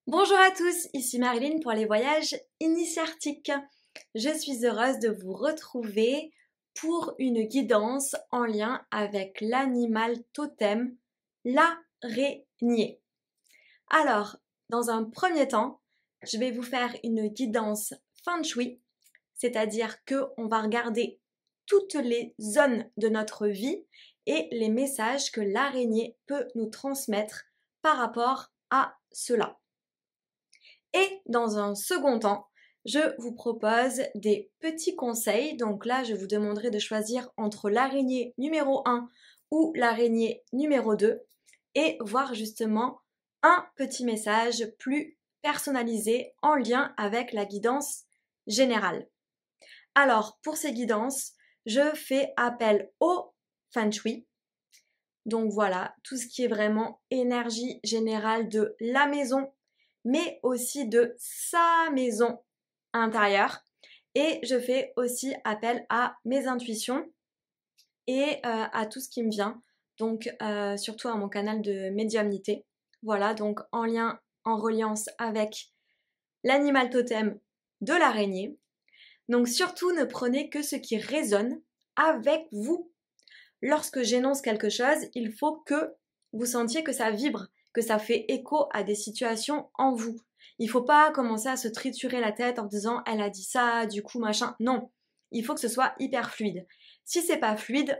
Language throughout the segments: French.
Bonjour à tous, ici Marilyn pour les voyages initiatiques. Je suis heureuse de vous retrouver pour une guidance en lien avec l'animal totem, l'araignée. Alors, dans un premier temps, je vais vous faire une guidance Feng Shui, c'est-à-dire qu'on va regarder toutes les zones de notre vie et les messages que l'araignée peut nous transmettre par rapport à cela. Et dans un second temps, je vous propose des petits conseils. Donc là, je vous demanderai de choisir entre l'araignée numéro 1 ou l'araignée numéro 2 et voir justement un petit message plus personnalisé en lien avec la guidance générale. Alors, pour ces guidances, je fais appel au Feng Shui. Donc voilà, tout ce qui est vraiment énergie générale de la maison, mais aussi de sa maison intérieure. Et je fais aussi appel à mes intuitions et à tout ce qui me vient, donc surtout à mon canal de médiumnité. Voilà, donc en reliance avec l'animal totem de l'araignée. Donc surtout ne prenez que ce qui résonne avec vous. Lorsque j'énonce quelque chose, il faut que vous sentiez que ça vibre, que ça fait écho à des situations en vous. Il ne faut pas commencer à se triturer la tête en disant elle a dit ça, du coup machin. Non, il faut que ce soit hyper fluide. Si c'est pas fluide,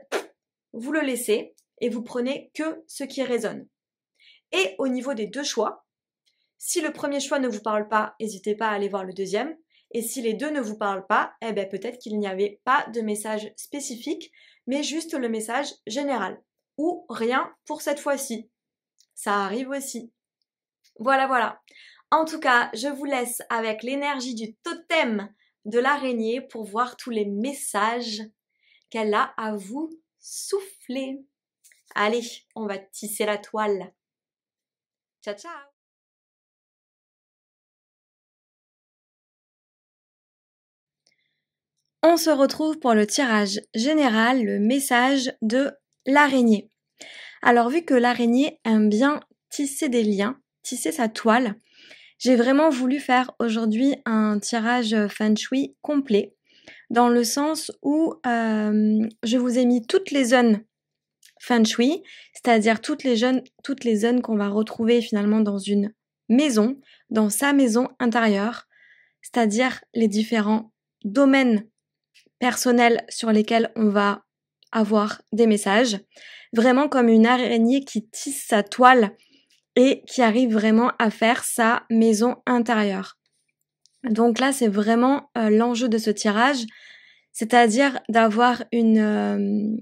vous le laissez et vous prenez que ce qui résonne. Et au niveau des deux choix, si le premier choix ne vous parle pas, n'hésitez pas à aller voir le deuxième. Et si les deux ne vous parlent pas, eh bien peut-être qu'il n'y avait pas de message spécifique, mais juste le message général. Ou rien pour cette fois-ci. Ça arrive aussi. Voilà. En tout cas, je vous laisse avec l'énergie du totem de l'araignée pour voir tous les messages qu'elle a à vous souffler. Allez, on va tisser la toile. Ciao, ciao! On se retrouve pour le tirage général, le message de l'araignée. Alors vu que l'araignée aime bien tisser des liens, tisser sa toile, j'ai vraiment voulu faire aujourd'hui un tirage Feng Shui complet, dans le sens où je vous ai mis toutes les zones Feng Shui, c'est-à-dire toutes les zones qu'on va retrouver finalement dans une maison, dans sa maison intérieure, c'est-à-dire les différents domaines personnels sur lesquels on va avoir des messages, vraiment comme une araignée qui tisse sa toile et qui arrive vraiment à faire sa maison intérieure. Donc là, c'est vraiment l'enjeu de ce tirage, c'est-à-dire d'avoir un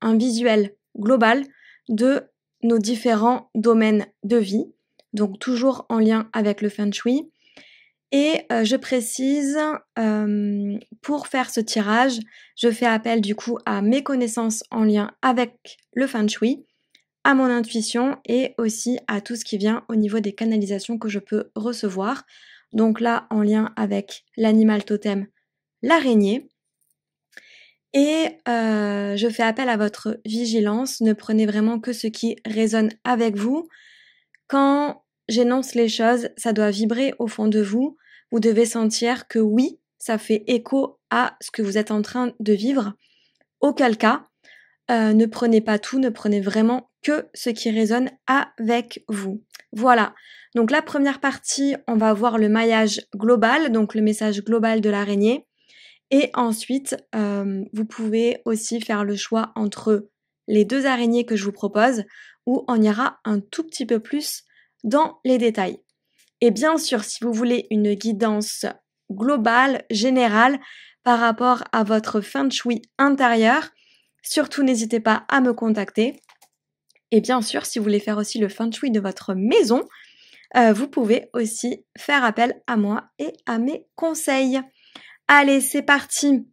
visuel global de nos différents domaines de vie, donc toujours en lien avec le Feng Shui. Et je précise, pour faire ce tirage, je fais appel du coup à mes connaissances en lien avec le Feng Shui, à mon intuition et aussi à tout ce qui vient au niveau des canalisations que je peux recevoir. Donc là, en lien avec l'animal totem, l'araignée. Et je fais appel à votre vigilance. Ne prenez vraiment que ce qui résonne avec vous. Quand j'énonce les choses, ça doit vibrer au fond de vous. Vous devez sentir que oui, ça fait écho à ce que vous êtes en train de vivre. Auquel cas, ne prenez pas tout, ne prenez vraiment que ce qui résonne avec vous. Voilà. Donc la première partie, on va voir le maillage global, donc le message global de l'araignée. Et ensuite, vous pouvez aussi faire le choix entre les deux araignées que je vous propose, où on ira un tout petit peu plus dans les détails. Et bien sûr, si vous voulez une guidance globale, générale, par rapport à votre Feng Shui intérieur, surtout n'hésitez pas à me contacter. Et bien sûr, si vous voulez faire aussi le Feng Shui de votre maison, vous pouvez aussi faire appel à moi et à mes conseils. Allez, c'est parti.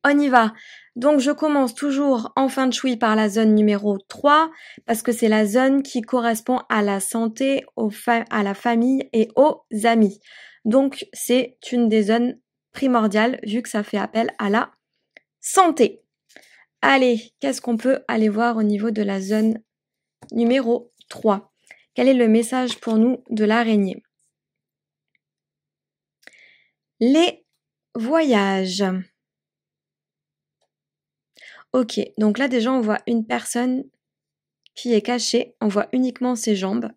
On y va. Donc, je commence toujours en Feng Shui par la zone numéro 3 parce que c'est la zone qui correspond à la santé, à la famille et aux amis. Donc, c'est une des zones primordiales vu que ça fait appel à la santé. Allez, qu'est-ce qu'on peut aller voir au niveau de la zone numéro 3 ? Quel est le message pour nous de l'araignée? Les voyages. Ok, donc là déjà on voit une personne qui est cachée, on voit uniquement ses jambes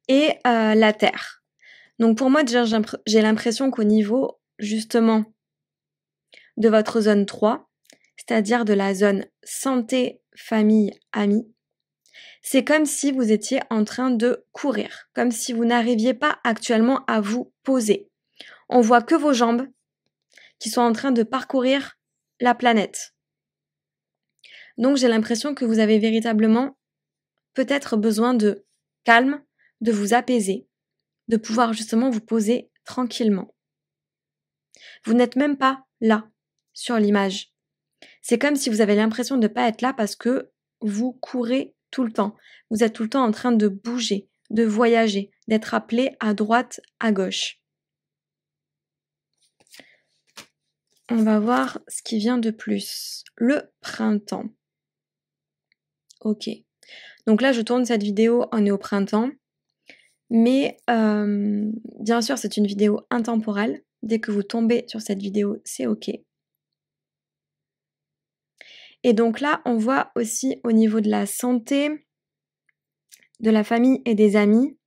et la terre. Donc pour moi déjà j'ai l'impression qu'au niveau justement de votre zone 3, c'est-à-dire de la zone santé, famille, amis, c'est comme si vous étiez en train de courir, comme si vous n'arriviez pas actuellement à vous poser. On voit que vos jambes qui sont en train de parcourir la planète. Donc j'ai l'impression que vous avez véritablement peut-être besoin de calme, de vous apaiser, de pouvoir justement vous poser tranquillement. Vous n'êtes même pas là, sur l'image. C'est comme si vous avez l'impression de ne pas être là parce que vous courez tout le temps. Vous êtes tout le temps en train de bouger, de voyager, d'être appelé à droite, à gauche. On va voir ce qui vient de plus. Le printemps. Ok. Donc là, je tourne cette vidéo, on est au printemps. Mais bien sûr, c'est une vidéo intemporelle. Dès que vous tombez sur cette vidéo, c'est ok. Et donc là, on voit aussi au niveau de la santé, de la famille et des amis.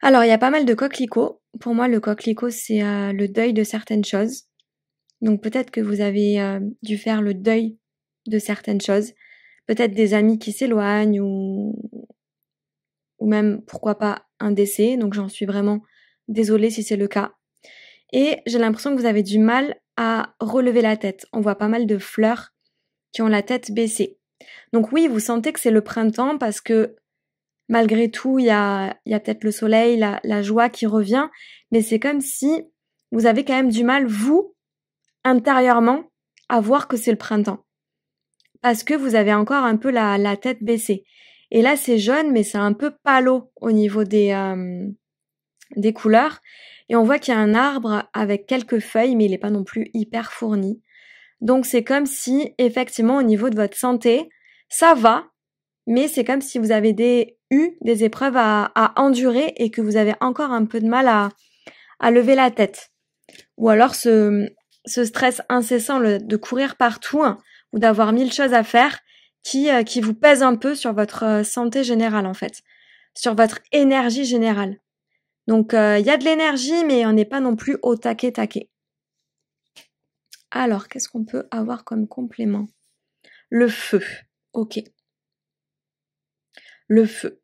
Alors, il y a pas mal de coquelicots. Pour moi, le coquelicot, c'est le deuil de certaines choses. Donc peut-être que vous avez dû faire le deuil de certaines choses. Peut-être des amis qui s'éloignent ou même, pourquoi pas, un décès. Donc j'en suis vraiment désolée si c'est le cas. Et j'ai l'impression que vous avez du mal à relever la tête. On voit pas mal de fleurs qui ont la tête baissée. Donc oui, vous sentez que c'est le printemps parce que malgré tout, il y a peut-être le soleil, la joie qui revient, mais c'est comme si vous avez quand même du mal, vous, intérieurement, à voir que c'est le printemps. Parce que vous avez encore un peu la tête baissée. Et là, c'est jaune, mais c'est un peu palo au niveau des couleurs. Et on voit qu'il y a un arbre avec quelques feuilles, mais il n'est pas non plus hyper fourni. Donc c'est comme si, effectivement, au niveau de votre santé, ça va, mais c'est comme si vous avez eu des épreuves à endurer et que vous avez encore un peu de mal à lever la tête. Ou alors ce stress incessant de courir partout ou d'avoir 1000 choses à faire qui vous pèse un peu sur votre santé générale en fait, sur votre énergie générale. Donc il y a de l'énergie mais on n'est pas non plus au taquet. Alors, qu'est-ce qu'on peut avoir comme complément? Le feu. Ok. Le feu.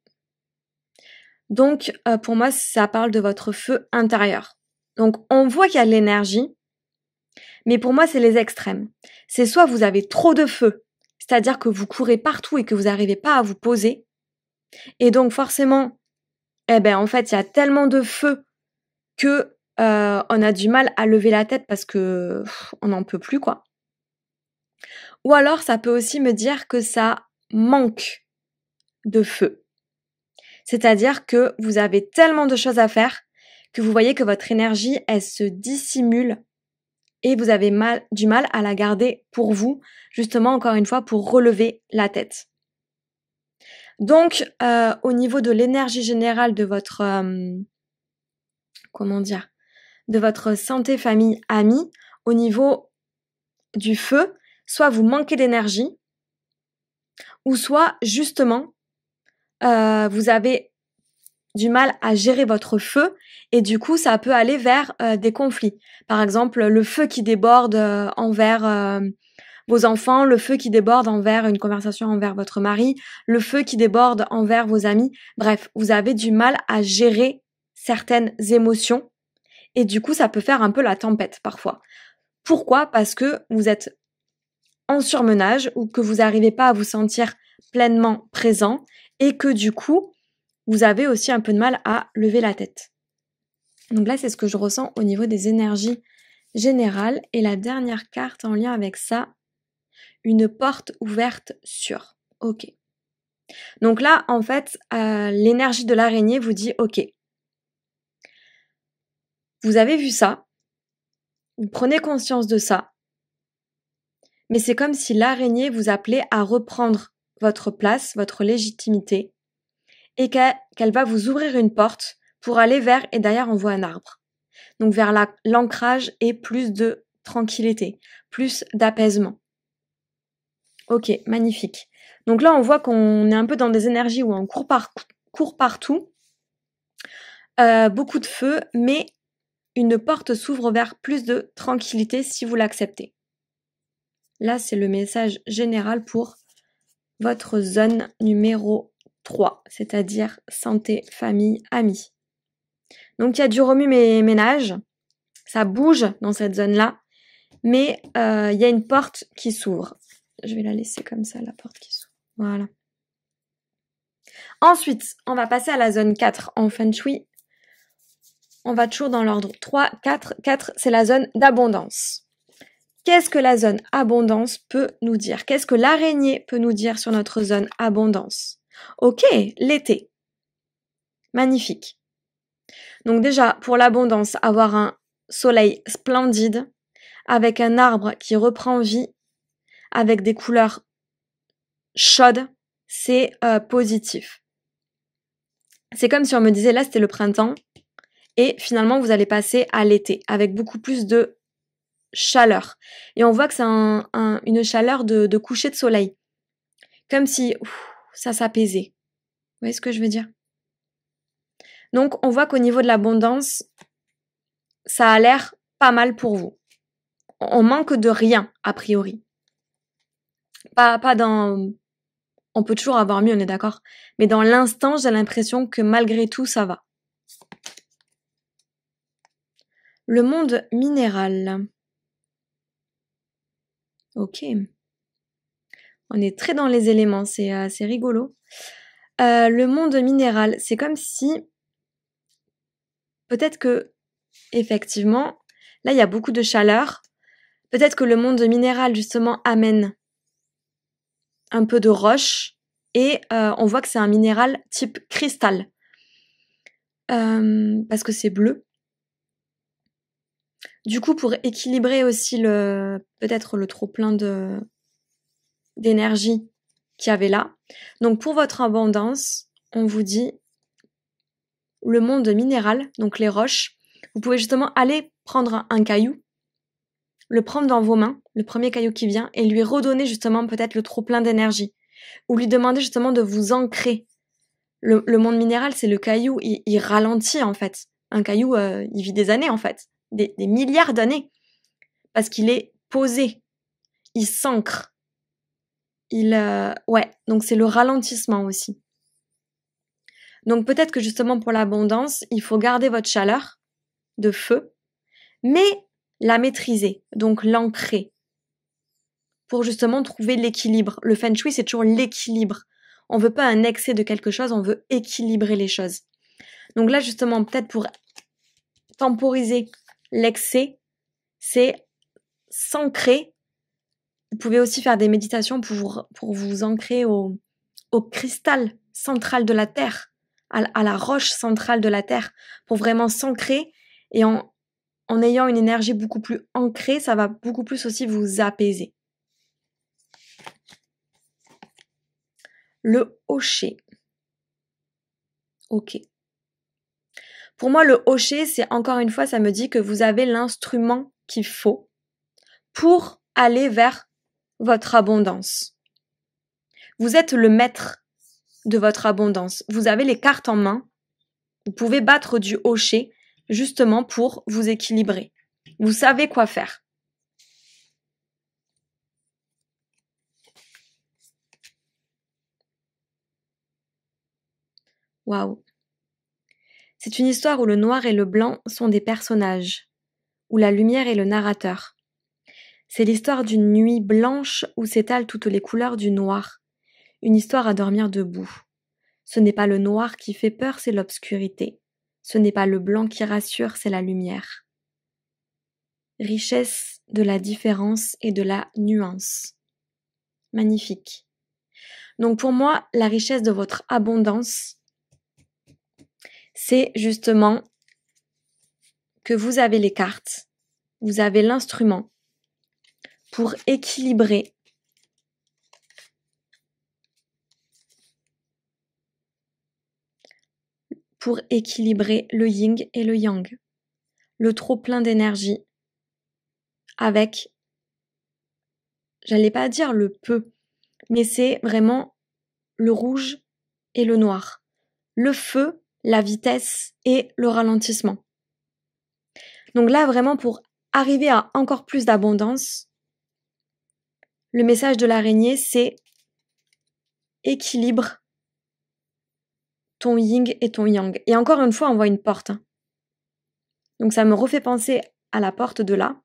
Donc, pour moi, ça parle de votre feu intérieur. Donc, on voit qu'il y a de l'énergie, mais pour moi, c'est les extrêmes. C'est soit vous avez trop de feu, c'est-à-dire que vous courez partout et que vous n'arrivez pas à vous poser, et donc forcément, en fait, il y a tellement de feu que on a du mal à lever la tête parce que on n'en peut plus, quoi. Ou alors, ça peut aussi me dire que ça manque de feu. C'est-à-dire que vous avez tellement de choses à faire que vous voyez que votre énergie, elle se dissimule et vous avez du mal à la garder pour vous, justement, encore une fois, pour relever la tête. Donc, au niveau de l'énergie générale de votre, de votre santé, famille, amis, au niveau du feu, soit vous manquez d'énergie, ou soit, justement, vous avez du mal à gérer votre feu et du coup ça peut aller vers des conflits. Par exemple, le feu qui déborde envers vos enfants, le feu qui déborde envers une conversation envers votre mari, le feu qui déborde envers vos amis. Bref, vous avez du mal à gérer certaines émotions et du coup ça peut faire un peu la tempête parfois. Pourquoi? Parce que vous êtes en surmenage ou que vous n'arrivez pas à vous sentir pleinement présent et que du coup vous avez aussi un peu de mal à lever la tête. Donc là, c'est ce que je ressens au niveau des énergies générales. Et la dernière carte en lien avec ça, une porte ouverte sur. Ok. Donc là, en fait, l'énergie de l'araignée vous dit, ok, vous avez vu ça, vous prenez conscience de ça, mais c'est comme si l'araignée vous appelait à reprendre votre place, votre légitimité, et qu'elle va vous ouvrir une porte pour aller vers, et derrière on voit un arbre, donc vers l'ancrage et plus de tranquillité, plus d'apaisement. Ok, magnifique. Donc là on voit qu'on est un peu dans des énergies où on court partout, beaucoup de feu, mais une porte s'ouvre vers plus de tranquillité si vous l'acceptez. Là c'est le message général pour votre zone numéro 3, c'est-à-dire santé, famille, amis. Donc il y a du remue-ménage, ça bouge dans cette zone-là, mais il y a une porte qui s'ouvre. Je vais la laisser comme ça, la porte qui s'ouvre. Voilà. Ensuite, on va passer à la zone 4 en Feng Shui. On va toujours dans l'ordre 3, 4. 4, c'est la zone d'abondance. Qu'est-ce que la zone abondance peut nous dire? Qu'est-ce que l'araignée peut nous dire sur notre zone abondance? Ok, l'été. Magnifique. Donc déjà, pour l'abondance, avoir un soleil splendide, avec un arbre qui reprend vie, avec des couleurs chaudes, c'est positif. C'est comme si on me disait, là c'était le printemps, et finalement vous allez passer à l'été, avec beaucoup plus de chaleur. Et on voit que c'est une chaleur de coucher de soleil. Comme si ça s'apaisait. Vous voyez ce que je veux dire? Donc on voit qu'au niveau de l'abondance, ça a l'air pas mal pour vous. On manque de rien, a priori. Pas dans... On peut toujours avoir mieux, on est d'accord. Mais dans l'instant, j'ai l'impression que malgré tout, ça va. Le monde minéral. Ok. On est très dans les éléments, c'est rigolo. Le monde minéral, c'est comme si... Peut-être que, effectivement, là, il y a beaucoup de chaleur. Peut-être que le monde minéral, justement, amène un peu de roche. Et on voit que c'est un minéral type cristal. Parce que c'est bleu. Du coup, pour équilibrer aussi peut-être le trop-plein d'énergie qu'il y avait là. Donc, pour votre abondance, on vous dit le monde minéral, donc les roches. Vous pouvez justement aller prendre un caillou, le prendre dans vos mains, le premier caillou qui vient, et lui redonner justement peut-être le trop-plein d'énergie. Ou lui demander justement de vous ancrer. Le monde minéral, c'est le caillou, il ralentit en fait. Un caillou, il vit des années en fait. Des milliards d'années. Parce qu'il est posé. Il s'ancre. Ouais, donc c'est le ralentissement aussi. Donc peut-être que justement pour l'abondance, il faut garder votre chaleur de feu, mais la maîtriser, donc l'ancrer, pour justement trouver l'équilibre. Le Feng Shui, c'est toujours l'équilibre. On veut pas un excès de quelque chose, on veut équilibrer les choses. Donc là, justement, peut-être pour temporiser l'excès, c'est s'ancrer. Vous pouvez aussi faire des méditations pour vous ancrer au cristal central de la Terre, à la roche centrale de la Terre, pour vraiment s'ancrer et en ayant une énergie beaucoup plus ancrée, ça va beaucoup plus aussi vous apaiser. Le hocher. Ok. Pour moi, le hocher, c'est encore une fois, ça me dit que vous avez l'instrument qu'il faut pour aller vers votre abondance. Vous êtes le maître de votre abondance. Vous avez les cartes en main. Vous pouvez battre du hocher justement pour vous équilibrer. Vous savez quoi faire. Waouh. C'est une histoire où le noir et le blanc sont des personnages, où la lumière est le narrateur. C'est l'histoire d'une nuit blanche où s'étalent toutes les couleurs du noir. Une histoire à dormir debout. Ce n'est pas le noir qui fait peur, c'est l'obscurité. Ce n'est pas le blanc qui rassure, c'est la lumière. Richesse de la différence et de la nuance. Magnifique. Donc pour moi, la richesse de votre abondance, c'est justement que vous avez les cartes, vous avez l'instrument pour équilibrer pour équilibrer le yin et le yang. Le trop plein d'énergie avec, j'allais pas dire le peu, mais c'est vraiment le rouge et le noir. Le feu, la vitesse et le ralentissement. Donc là, vraiment, pour arriver à encore plus d'abondance, le message de l'araignée, c'est équilibre ton yin et ton yang. Et encore une fois, on voit une porte. Donc ça me refait penser à la porte de là.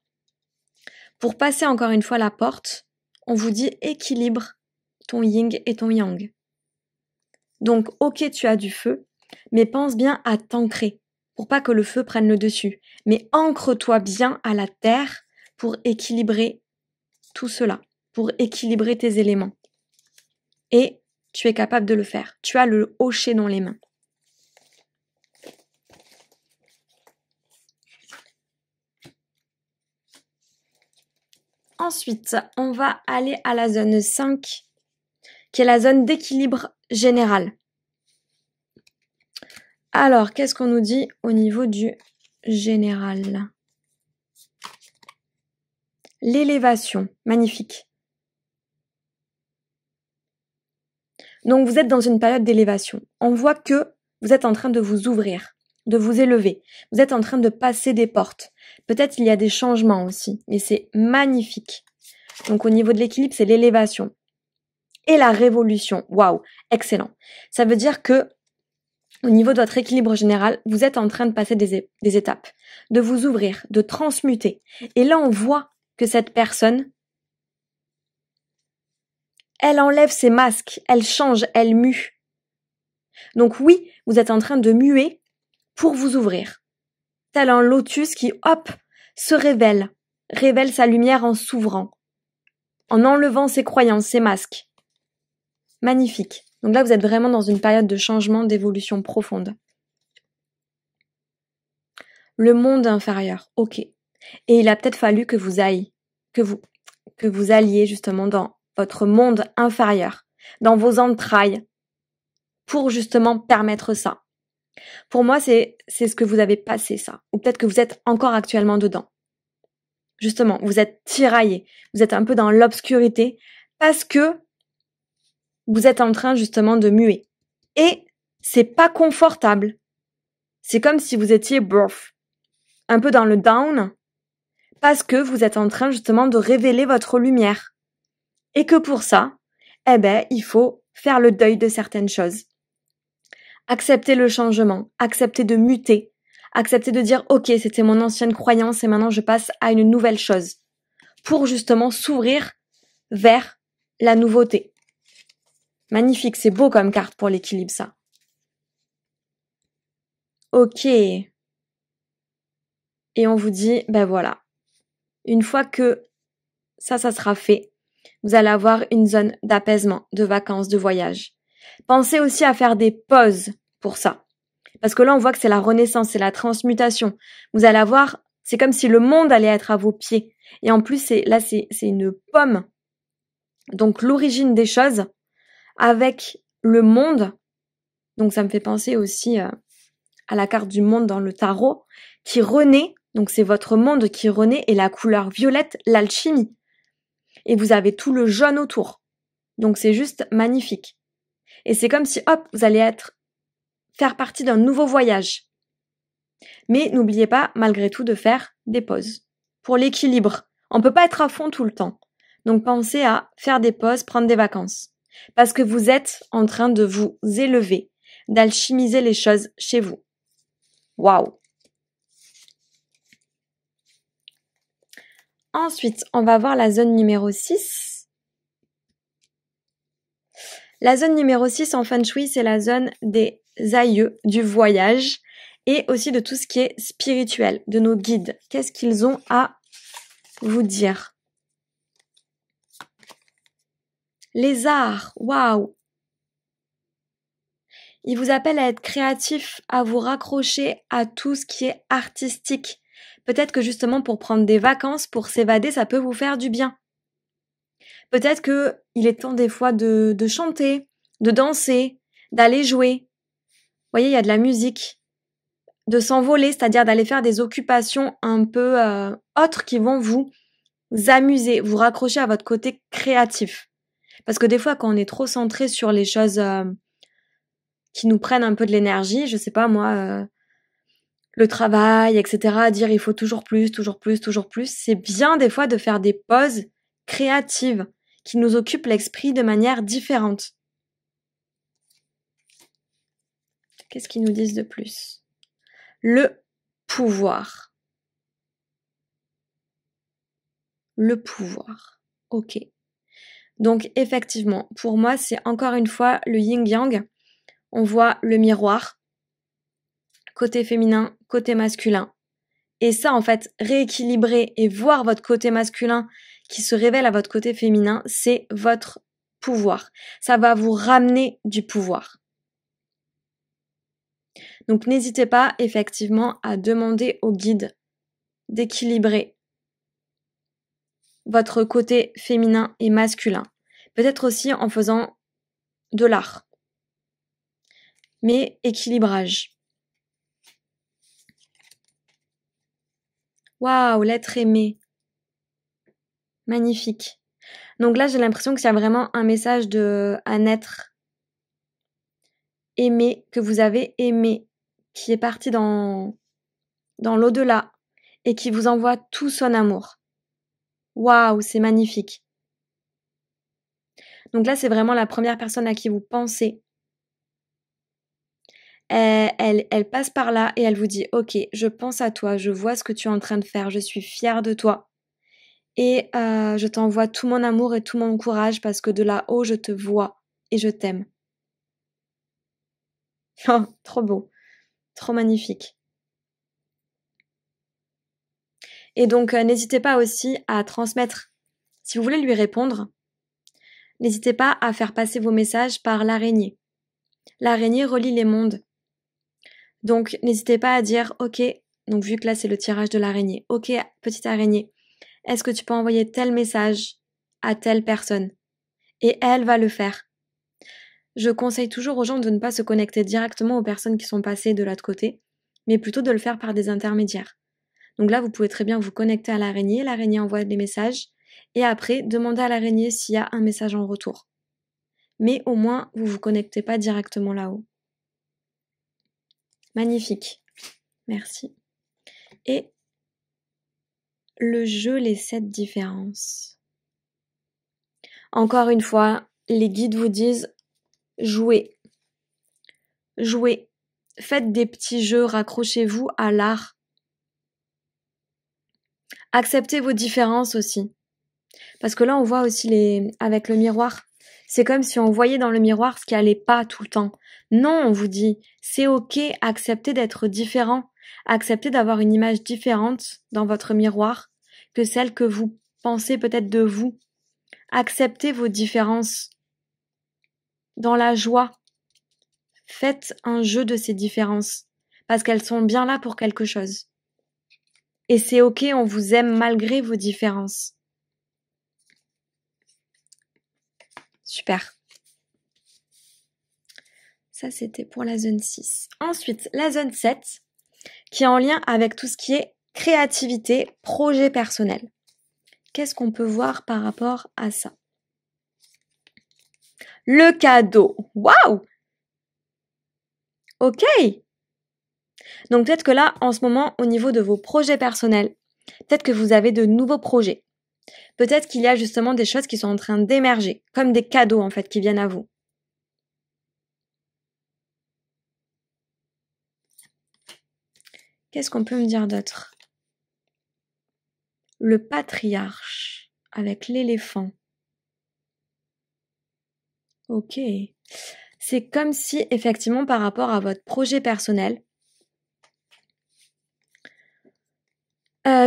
Pour passer encore une fois la porte, on vous dit équilibre ton yin et ton yang. Donc, ok, tu as du feu, mais pense bien à t'ancrer pour pas que le feu prenne le dessus. Mais ancre-toi bien à la terre pour équilibrer tout cela, pour équilibrer tes éléments. Et tu es capable de le faire. Tu as le hocher dans les mains. Ensuite, on va aller à la zone 5, qui est la zone d'équilibre général. Alors, qu'est-ce qu'on nous dit au niveau du général? L'élévation, magnifique. Donc, vous êtes dans une période d'élévation. On voit que vous êtes en train de vous ouvrir, de vous élever. Vous êtes en train de passer des portes. Peut-être il y a des changements aussi, mais c'est magnifique. Donc, au niveau de l'équilibre, c'est l'élévation. Et la révolution. Waouh, excellent. Ça veut dire que au niveau de votre équilibre général, vous êtes en train de passer des étapes, de vous ouvrir, de transmuter. Et là, on voit que cette personne, elle enlève ses masques, elle change, elle mue. Donc oui, vous êtes en train de muer pour vous ouvrir. Tel un lotus qui, hop, se révèle sa lumière en s'ouvrant, en enlevant ses croyances, ses masques. Magnifique. Donc là, vous êtes vraiment dans une période de changement, d'évolution profonde. Le monde inférieur, ok. Et il a peut-être fallu que vous alliez justement dans votre monde inférieur, dans vos entrailles, pour justement permettre ça. Pour moi, c'est ce que vous avez passé, ça. Ou peut-être que vous êtes encore actuellement dedans. Justement, vous êtes tiraillé, vous êtes un peu dans l'obscurité, parce que vous êtes en train justement de muer. Et c'est pas confortable. C'est comme si vous étiez un peu dans le down, parce que vous êtes en train justement de révéler votre lumière. Et que pour ça, il faut faire le deuil de certaines choses. Accepter le changement, accepter de muter, accepter de dire ok, c'était mon ancienne croyance et maintenant je passe à une nouvelle chose. Pour justement s'ouvrir vers la nouveauté. Magnifique, c'est beau comme carte pour l'équilibre, ça. Ok. Et on vous dit, voilà. Une fois que ça sera fait, vous allez avoir une zone d'apaisement, de vacances, de voyage. Pensez aussi à faire des pauses pour ça. Parce que là, on voit que c'est la renaissance, c'est la transmutation. Vous allez avoir, c'est comme si le monde allait être à vos pieds. Et en plus, c'est une pomme. Donc, l'origine des choses avec le monde. Donc, ça me fait penser aussi à la carte du monde dans le tarot qui renaît. Donc, c'est votre monde qui renaît et la couleur violette, l'alchimie. Et vous avez tout le jaune autour. Donc, c'est juste magnifique. Et c'est comme si, hop, vous allez faire partie d'un nouveau voyage. Mais n'oubliez pas, malgré tout, de faire des pauses. Pour l'équilibre. On peut pas être à fond tout le temps. Donc, pensez à faire des pauses, prendre des vacances. Parce que vous êtes en train de vous élever, d'alchimiser les choses chez vous. Waouh! Ensuite, on va voir la zone numéro 6. La zone numéro 6 en Feng Shui, c'est la zone des aïeux, du voyage et aussi de tout ce qui est spirituel, de nos guides. Qu'est-ce qu'ils ont à vous dire? Les arts, waouh! Ils vous appellent à être créatifs, à vous raccrocher à tout ce qui est artistique. Peut-être que justement pour prendre des vacances, pour s'évader, ça peut vous faire du bien. Peut-être qu'il est temps des fois de chanter, de danser, d'aller jouer, voyez, il y a de la musique, de s'envoler, c'est-à-dire d'aller faire des occupations un peu autres qui vont vous amuser, vous raccrocher à votre côté créatif. Parce que des fois, quand on est trop centré sur les choses qui nous prennent un peu de l'énergie, je sais pas moi, le travail, etc., dire il faut toujours plus, toujours plus, toujours plus, c'est bien des fois de faire des pauses créatives qui nous occupent l'esprit de manière différente. Qu'est-ce qu'ils nous disent de plus? Le pouvoir. Le pouvoir. Ok. Donc effectivement, pour moi, c'est encore une fois le yin-yang. On voit le miroir, côté féminin, côté masculin. Et ça, en fait, rééquilibrer et voir votre côté masculin qui se révèle à votre côté féminin, c'est votre pouvoir. Ça va vous ramener du pouvoir. Donc n'hésitez pas effectivement à demander au guide d'équilibrer votre côté féminin et masculin. Peut-être aussi en faisant de l'art. Mais équilibrage. Waouh, l'être aimé. Magnifique. Donc là, j'ai l'impression qu'il y a vraiment un message un être aimé, que vous avez aimé, qui est parti dans l'au-delà et qui vous envoie tout son amour. Waouh, c'est magnifique. Donc là, c'est vraiment la première personne à qui vous pensez. Elle passe par là et elle vous dit « Ok, je pense à toi, je vois ce que tu es en train de faire, je suis fière de toi. Et je t'envoie tout mon amour et tout mon courage parce que de là-haut, je te vois et je t'aime. » Oh, trop beau, trop magnifique. Et donc, n'hésitez pas aussi à transmettre, si vous voulez lui répondre, n'hésitez pas à faire passer vos messages par l'araignée. L'araignée relie les mondes. Donc, n'hésitez pas à dire « Ok », donc vu que là, c'est le tirage de l'araignée. « Ok, petite araignée, est-ce que tu peux envoyer tel message à telle personne ?» Et elle va le faire. Je conseille toujours aux gens de ne pas se connecter directement aux personnes qui sont passées de l'autre côté, mais plutôt de le faire par des intermédiaires. Donc là, vous pouvez très bien vous connecter à l'araignée envoie des messages, et après, demandez à l'araignée s'il y a un message en retour. Mais au moins, vous vous connectez pas directement là-haut. Magnifique. Merci. Et le jeu, les 7 différences. Encore une fois, les guides vous disent jouez. Jouez. Faites des petits jeux, raccrochez-vous à l'art. Acceptez vos différences aussi. Parce que là, on voit aussi avec le miroir. C'est comme si on voyait dans le miroir ce qui allait pas tout le temps. Non, on vous dit, c'est ok, acceptez d'être différent. Acceptez d'avoir une image différente dans votre miroir que celle que vous pensez peut-être de vous. Acceptez vos différences. Dans la joie. Faites un jeu de ces différences. Parce qu'elles sont bien là pour quelque chose. Et c'est ok, on vous aime malgré vos différences. Super. Ça, c'était pour la zone 6. Ensuite, la zone 7, qui est en lien avec tout ce qui est créativité, projet personnel. Qu'est-ce qu'on peut voir par rapport à ça? Le cadeau. Waouh! Ok. Donc peut-être que là, en ce moment, au niveau de vos projets personnels, peut-être que vous avez de nouveaux projets. Peut-être qu'il y a justement des choses qui sont en train d'émerger, comme des cadeaux en fait qui viennent à vous. Qu'est-ce qu'on peut me dire d'autre? Le patriarche avec l'éléphant. Ok. C'est comme si effectivement par rapport à votre projet personnel,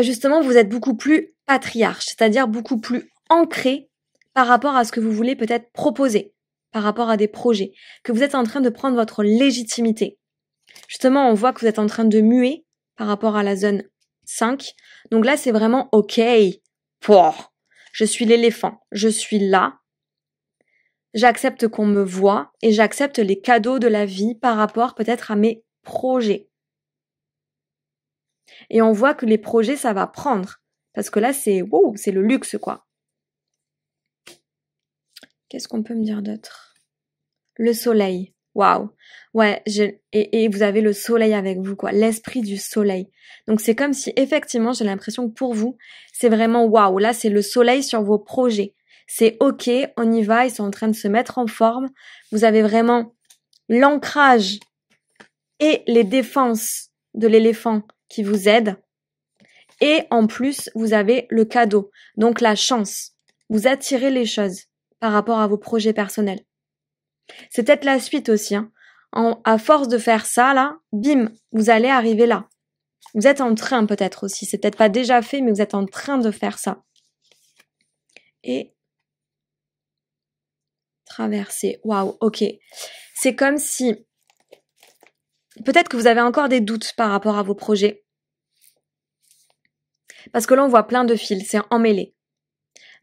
justement vous êtes beaucoup plus patriarche, c'est-à-dire beaucoup plus ancré par rapport à ce que vous voulez peut-être proposer, par rapport à des projets, que vous êtes en train de prendre votre légitimité. Justement, on voit que vous êtes en train de muer par rapport à la zone 5. Donc là, c'est vraiment ok. Je suis l'éléphant. Je suis là. j'accepte qu'on me voie et j'accepte les cadeaux de la vie par rapport peut-être à mes projets. Et on voit que les projets, ça va prendre. Parce que là, c'est le luxe, quoi. Qu'est-ce qu'on peut me dire d'autre? Le soleil. Waouh. Ouais, et vous avez le soleil avec vous, quoi. L'esprit du soleil. Donc c'est comme si, effectivement, j'ai l'impression que pour vous, c'est vraiment waouh. Là, c'est le soleil sur vos projets. C'est ok, on y va, ils sont en train de se mettre en forme. Vous avez vraiment l'ancrage et les défenses de l'éléphant qui vous aident. Et en plus, vous avez le cadeau, donc la chance. Vous attirez les choses par rapport à vos projets personnels. C'est peut-être la suite aussi. Hein. À force de faire ça, là, bim, vous allez arriver là. Vous êtes en train peut-être aussi. C'est peut-être pas déjà fait, mais vous êtes en train de faire ça. Et traverser. Waouh, ok. C'est comme si... Peut-être que vous avez encore des doutes par rapport à vos projets. Parce que là, on voit plein de fils, c'est emmêlé.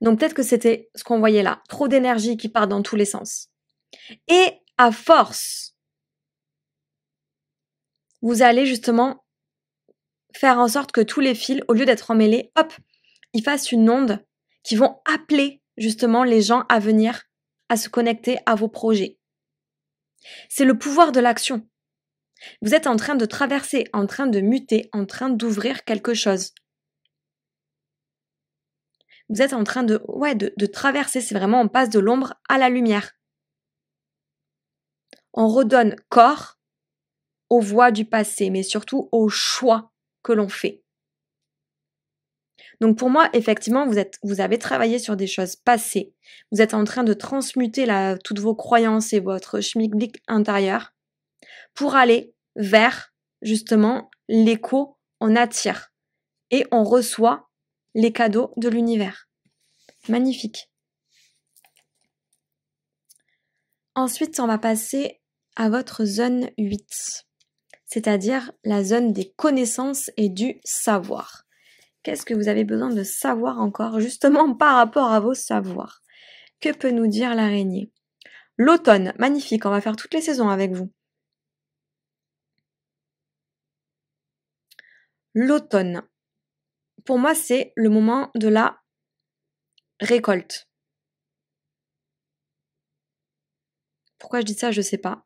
Donc peut-être que c'était ce qu'on voyait là. Trop d'énergie qui part dans tous les sens. Et à force, vous allez justement faire en sorte que tous les fils, au lieu d'être emmêlés, hop, ils fassent une onde qui vont appeler justement les gens à venir, à se connecter à vos projets. C'est le pouvoir de l'action. Vous êtes en train de traverser, en train de muter, en train d'ouvrir quelque chose. Vous êtes en train de traverser, c'est vraiment on passe de l'ombre à la lumière. On redonne corps aux voix du passé, mais surtout aux choix que l'on fait. Donc pour moi, effectivement, vous avez travaillé sur des choses passées. Vous êtes en train de transmuter toutes vos croyances et votre schmilblick intérieur pour aller vers, justement, l'écho, on attire. Et on reçoit les cadeaux de l'univers. Magnifique. Ensuite, on va passer à votre zone 8, c'est-à-dire la zone des connaissances et du savoir. Qu'est-ce que vous avez besoin de savoir encore, justement par rapport à vos savoirs? Que peut nous dire l'araignée? L'automne, magnifique, on va faire toutes les saisons avec vous. L'automne, pour moi, c'est le moment de la récolte. Pourquoi je dis ça, je sais pas.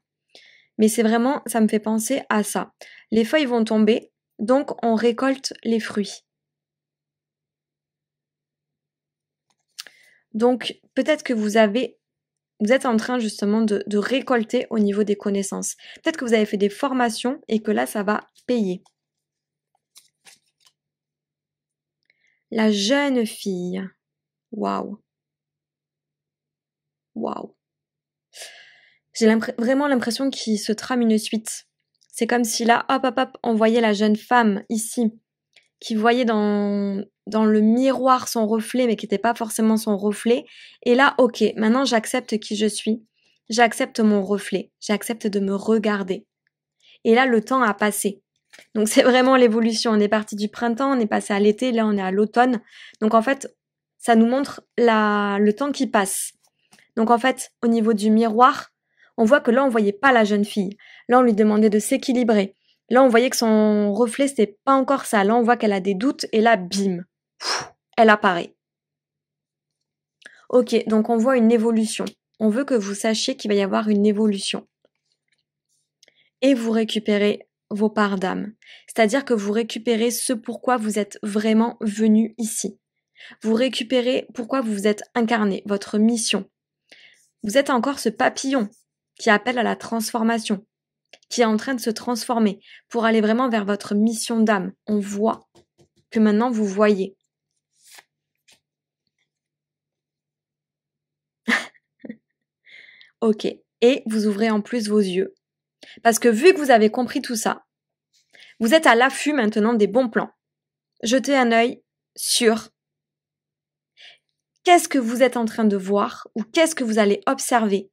Mais c'est vraiment, ça me fait penser à ça. Les feuilles vont tomber, donc on récolte les fruits. Donc peut-être que vous êtes en train justement de récolter au niveau des connaissances. Peut-être que vous avez fait des formations et que là, ça va payer. La jeune fille. Waouh. Waouh. J'ai vraiment l'impression qu'il se trame une suite. C'est comme si là, hop, on voyait la jeune femme ici, qui voyait dans le miroir son reflet, mais qui n'était pas forcément son reflet. Et là, ok, maintenant j'accepte qui je suis. J'accepte mon reflet. J'accepte de me regarder. Et là, le temps a passé. Donc c'est vraiment l'évolution. On est parti du printemps, on est passé à l'été, là on est à l'automne. Donc en fait, ça nous montre le temps qui passe. Donc en fait, au niveau du miroir, on voit que là on voyait pas la jeune fille. Là on lui demandait de s'équilibrer. Là on voyait que son reflet c'était pas encore ça. Là on voit qu'elle a des doutes et là bim, elle apparaît. Ok, donc on voit une évolution. On veut que vous sachiez qu'il va y avoir une évolution. Et vous récupérez vos parts d'âme. C'est-à-dire que vous récupérez ce pourquoi vous êtes vraiment venu ici. Vous récupérez pourquoi vous vous êtes incarné, votre mission. Vous êtes encore ce papillon qui appelle à la transformation, qui est en train de se transformer pour aller vraiment vers votre mission d'âme. On voit que maintenant vous voyez. Ok. Et vous ouvrez en plus vos yeux. Parce que vu que vous avez compris tout ça, vous êtes à l'affût maintenant des bons plans. Jetez un œil sur qu'est-ce que vous êtes en train de voir ou qu'est-ce que vous allez observer.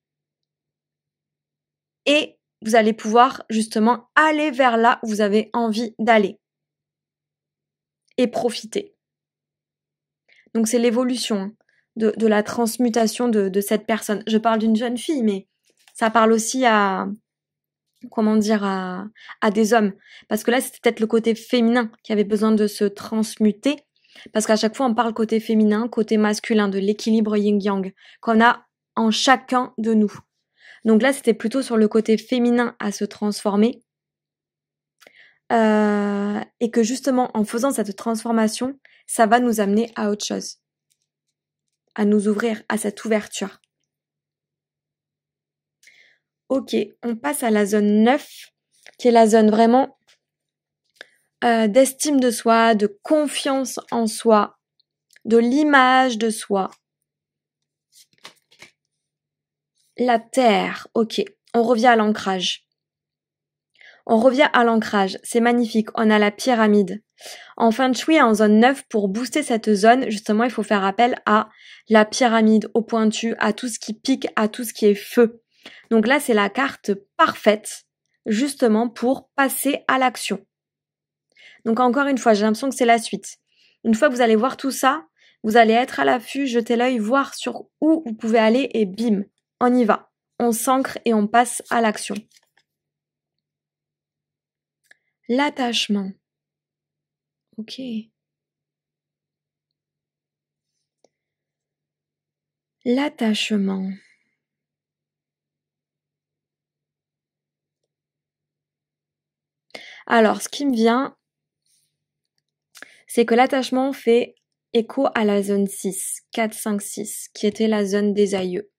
Et vous allez pouvoir justement aller vers là où vous avez envie d'aller. Et profiter. Donc c'est l'évolution. de la transmutation de cette personne. Je parle d'une jeune fille, mais ça parle aussi à des hommes. Parce que là, c'était peut-être le côté féminin qui avait besoin de se transmuter. Parce qu'à chaque fois, on parle côté féminin, côté masculin, de l'équilibre yin-yang qu'on a en chacun de nous. Donc là, c'était plutôt sur le côté féminin à se transformer. Et que justement, en faisant cette transformation, ça va nous amener à autre chose. À nous ouvrir à cette ouverture. Ok, on passe à la zone 9, qui est la zone vraiment d'estime de soi, de confiance en soi, de l'image de soi. La terre, ok, on revient à l'ancrage. On revient à l'ancrage, c'est magnifique, on a la pyramide. En Feng Shui, en zone 9, pour booster cette zone, justement, il faut faire appel à la pyramide, au pointu, à tout ce qui pique, à tout ce qui est feu. Donc là, c'est la carte parfaite, justement, pour passer à l'action. Donc encore une fois, j'ai l'impression que c'est la suite. Une fois que vous allez voir tout ça, vous allez être à l'affût, jeter l'œil, voir sur où vous pouvez aller et bim, on y va. On s'ancre et on passe à l'action. L'attachement. Ok. L'attachement. Alors, ce qui me vient, c'est que l'attachement fait écho à la zone 6, 4, 5, 6, qui était la zone des aïeux.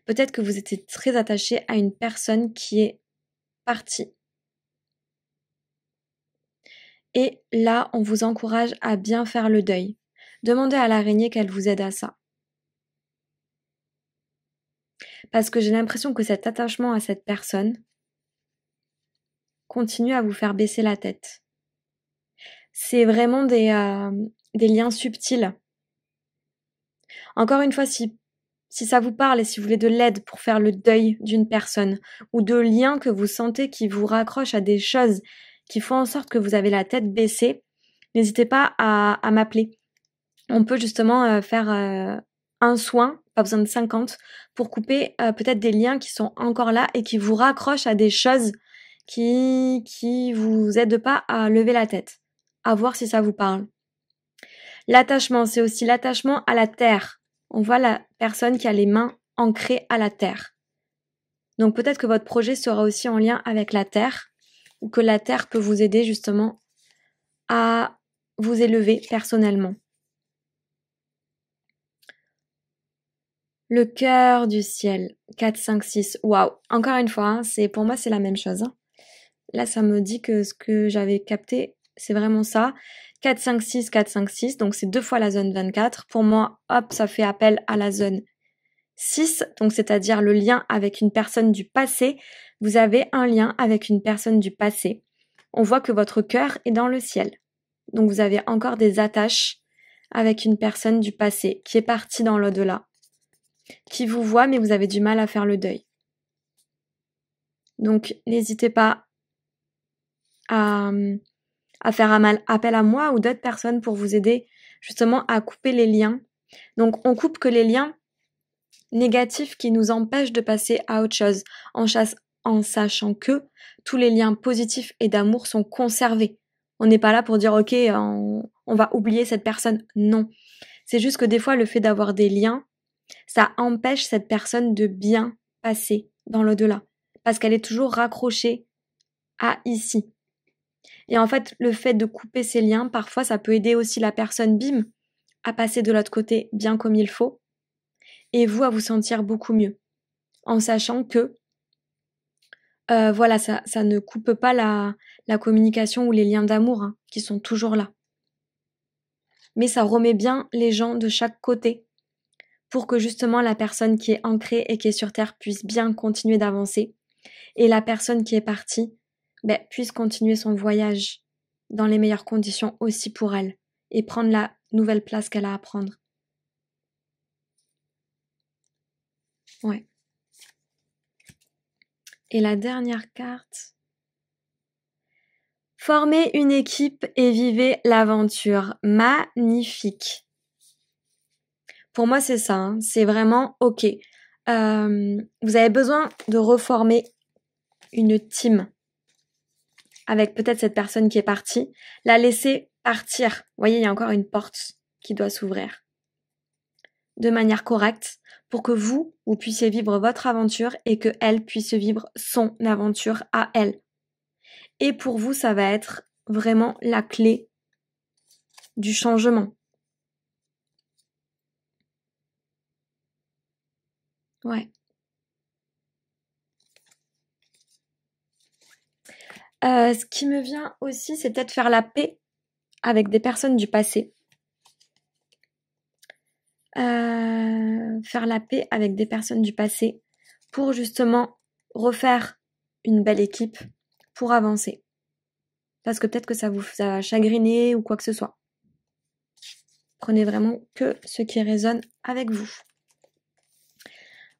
Peut-être que vous étiez très attaché à une personne qui est partie. Et là, on vous encourage à bien faire le deuil. Demandez à l'araignée qu'elle vous aide à ça. Parce que j'ai l'impression que cet attachement à cette personne continue à vous faire baisser la tête. C'est vraiment des liens subtils. Encore une fois, si ça vous parle et si vous voulez de l'aide pour faire le deuil d'une personne ou de liens que vous sentez qui vous raccrochent à des choses qui font en sorte que vous avez la tête baissée, n'hésitez pas à m'appeler. On peut justement faire un soin, pas besoin de 50, pour couper peut-être des liens qui sont encore là et qui vous raccrochent à des choses qui vous aident pas à lever la tête, à voir si ça vous parle. L'attachement, c'est aussi l'attachement à la terre. On voit la personne qui a les mains ancrées à la terre. Donc peut-être que votre projet sera aussi en lien avec la terre, ou que la terre peut vous aider justement à vous élever personnellement. Le cœur du ciel, 4, 5, 6. Waouh. Encore une fois, pour moi, c'est la même chose. Là, ça me dit que ce que j'avais capté, c'est vraiment ça. 4, 5, 6, 4, 5, 6. Donc, c'est 2 fois la zone 24. Pour moi, hop, ça fait appel à la zone 6. Donc, c'est-à-dire le lien avec une personne du passé. Vous avez un lien avec une personne du passé. On voit que votre cœur est dans le ciel. Donc, vous avez encore des attaches avec une personne du passé qui est partie dans l'au-delà, qui vous voit, mais vous avez du mal à faire le deuil. Donc, n'hésitez pas à faire appel à moi ou d'autres personnes pour vous aider justement à couper les liens. Donc, on coupe que les liens négatifs qui nous empêchent de passer à autre chose, en sachant que tous les liens positifs et d'amour sont conservés. On n'est pas là pour dire, ok, on va oublier cette personne. Non. C'est juste que des fois, le fait d'avoir des liens, ça empêche cette personne de bien passer dans l'au-delà. Parce qu'elle est toujours raccrochée à ici. Et en fait, le fait de couper ces liens, parfois, ça peut aider aussi la personne, bim, à passer de l'autre côté bien comme il faut. Et vous, à vous sentir beaucoup mieux. En sachant que, voilà, ça ne coupe pas la communication ou les liens d'amour, hein, qui sont toujours là. Mais ça remet bien les gens de chaque côté pour que justement la personne qui est ancrée et qui est sur Terre puisse bien continuer d'avancer et la personne qui est partie puisse continuer son voyage dans les meilleures conditions aussi pour elle et prendre la nouvelle place qu'elle a à prendre. Ouais. Et la dernière carte. Formez une équipe et vivez l'aventure. Magnifique. Pour moi, c'est ça. Hein. C'est vraiment OK. Vous avez besoin de reformer une team avec peut-être cette personne qui est partie. La laisser partir. Vous voyez, il y a encore une porte qui doit s'ouvrir de manière correcte pour que vous puissiez vivre votre aventure et que elle puisse vivre son aventure à elle. Et pour vous, ça va être vraiment la clé du changement. Ouais. Ce qui me vient aussi, c'est peut-être faire la paix avec des personnes du passé. Faire la paix avec des personnes du passé pour justement refaire une belle équipe pour avancer. Parce que peut-être que ça vous a chagriné ou quoi que ce soit. Prenez vraiment que ce qui résonne avec vous.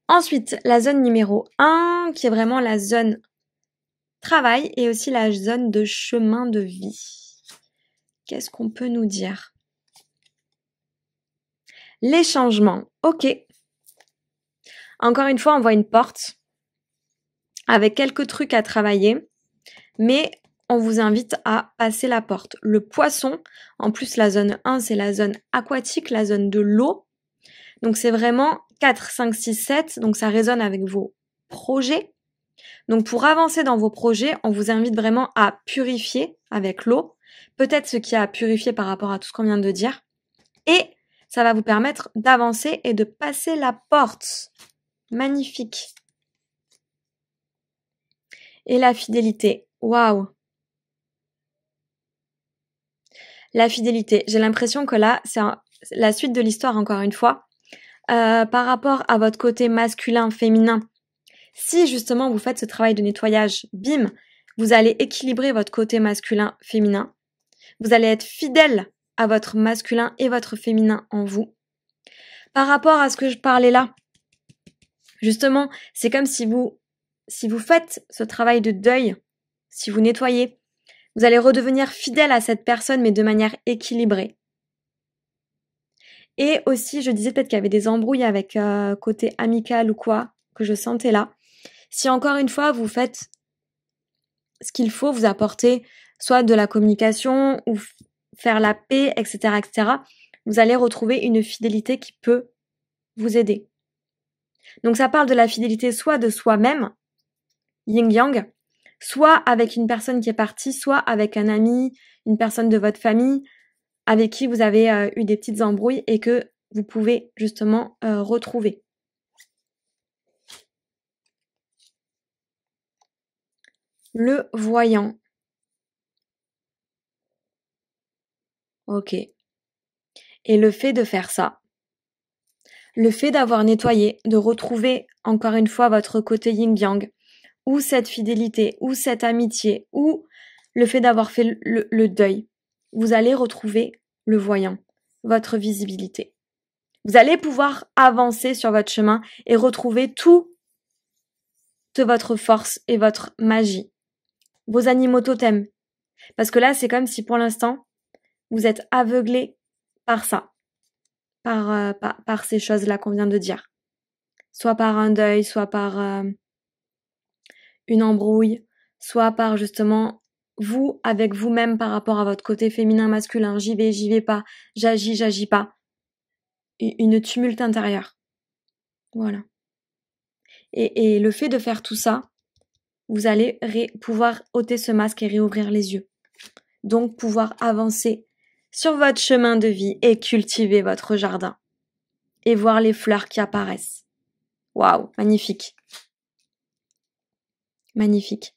Ensuite, la zone numéro 1, qui est vraiment la zone travail et aussi la zone de chemin de vie. Qu'est-ce qu'on peut nous dire? Les changements. Ok. Encore une fois, on voit une porte avec quelques trucs à travailler, mais on vous invite à passer la porte. Le poisson, en plus la zone 1, c'est la zone aquatique, la zone de l'eau. Donc c'est vraiment 4, 5, 6, 7, donc ça résonne avec vos projets. Donc pour avancer dans vos projets, on vous invite vraiment à purifier avec l'eau, peut-être ce qui a purifié par rapport à tout ce qu'on vient de dire, et ça va vous permettre d'avancer et de passer la porte. Magnifique. Et la fidélité, waouh. La fidélité, j'ai l'impression que là, c'est la suite de l'histoire encore une fois. Par rapport à votre côté masculin, féminin, si justement vous faites ce travail de nettoyage, bim, vous allez équilibrer votre côté masculin, féminin. Vous allez être fidèle à votre masculin et votre féminin en vous. Par rapport à ce que je parlais là, justement, c'est comme si vous faites ce travail de deuil, si vous nettoyez, vous allez redevenir fidèle à cette personne, mais de manière équilibrée. Et aussi, je disais peut-être qu'il y avait des embrouilles avec côté amical ou quoi, que je sentais là. Si encore une fois, vous faites ce qu'il faut, vous apporter soit de la communication ou faire la paix, etc., etc., vous allez retrouver une fidélité qui peut vous aider. Donc ça parle de la fidélité soit de soi-même, yin-yang, soit avec une personne qui est partie, soit avec un ami, une personne de votre famille, avec qui vous avez eu des petites embrouilles et que vous pouvez justement retrouver. Le voyant. Ok. Et le fait de faire ça, le fait d'avoir nettoyé, de retrouver encore une fois votre côté yin-yang, ou cette fidélité, ou cette amitié, ou le fait d'avoir fait le deuil, vous allez retrouver le voyant, votre visibilité. Vous allez pouvoir avancer sur votre chemin et retrouver toute votre force et votre magie. Vos animaux totems. Parce que là, c'est comme si pour l'instant, vous êtes aveuglé par ça. Par ces choses-là qu'on vient de dire. Soit par un deuil, soit par une embrouille, soit par justement vous avec vous-même par rapport à votre côté féminin, masculin. J'y vais pas. J'agis pas. Une tumulte intérieure. Voilà. Et le fait de faire tout ça, vous allez pouvoir ôter ce masque et réouvrir les yeux. Donc pouvoir avancer sur votre chemin de vie et cultiver votre jardin. Et voir les fleurs qui apparaissent. Waouh, magnifique. Magnifique.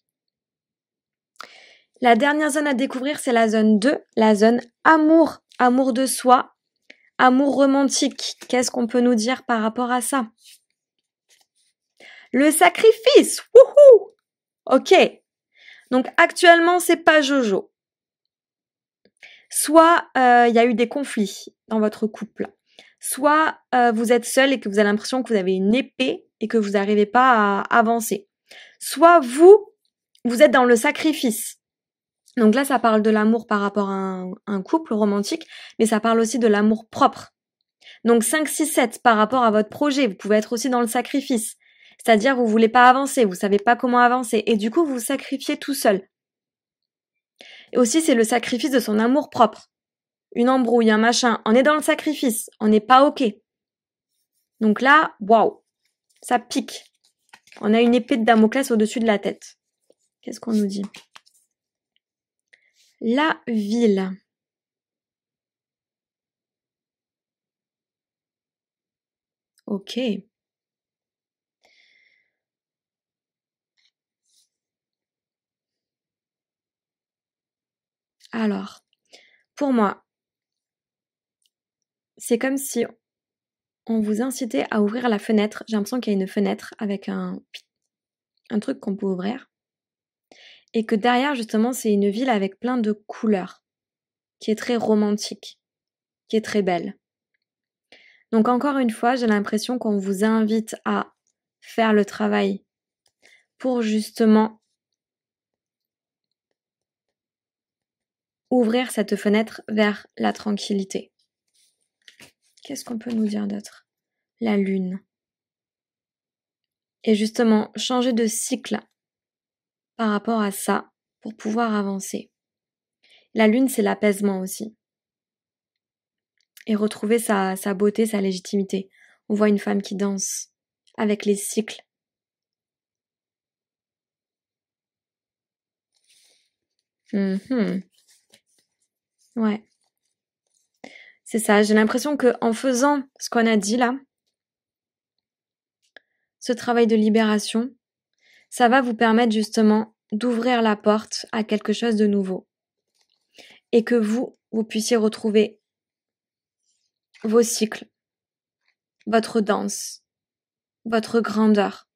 La dernière zone à découvrir, c'est la zone 2, la zone amour. Amour de soi, amour romantique. Qu'est-ce qu'on peut nous dire par rapport à ça? Le sacrifice. Wouhou! Ok. Donc actuellement, c'est pas Jojo. Soit il y a eu des conflits dans votre couple. Soit vous êtes seul et que vous avez l'impression que vous avez une épée et que vous n'arrivez pas à avancer. Soit vous êtes dans le sacrifice. Donc là, ça parle de l'amour par rapport à un couple romantique, mais ça parle aussi de l'amour propre. Donc 5, 6, 7 par rapport à votre projet. Vous pouvez être aussi dans le sacrifice. C'est-à-dire vous voulez pas avancer, vous savez pas comment avancer. Et du coup, vous vous sacrifiez tout seul. Et aussi, c'est le sacrifice de son amour propre. Une embrouille, un machin. On est dans le sacrifice. On n'est pas OK. Donc là, waouh, ça pique. On a une épée de Damoclès au-dessus de la tête. Qu'est-ce qu'on nous dit? La ville. Ok. Alors, pour moi, c'est comme si on vous incitait à ouvrir la fenêtre. J'ai l'impression qu'il y a une fenêtre avec un truc qu'on peut ouvrir. Et que derrière, justement, c'est une ville avec plein de couleurs, qui est très romantique, qui est très belle. Donc encore une fois, j'ai l'impression qu'on vous invite à faire le travail pour justement ouvrir cette fenêtre vers la tranquillité. Qu'est-ce qu'on peut nous dire d'autre? La lune. Et justement, changer de cycle par rapport à ça pour pouvoir avancer. La lune, c'est l'apaisement aussi. Et retrouver sa beauté, sa légitimité. On voit une femme qui danse avec les cycles. Ouais. C'est ça, j'ai l'impression que en faisant ce qu'on a dit là, ce travail de libération, ça va vous permettre justement d'ouvrir la porte à quelque chose de nouveau. Et que vous puissiez retrouver vos cycles, votre danse, votre grandeur.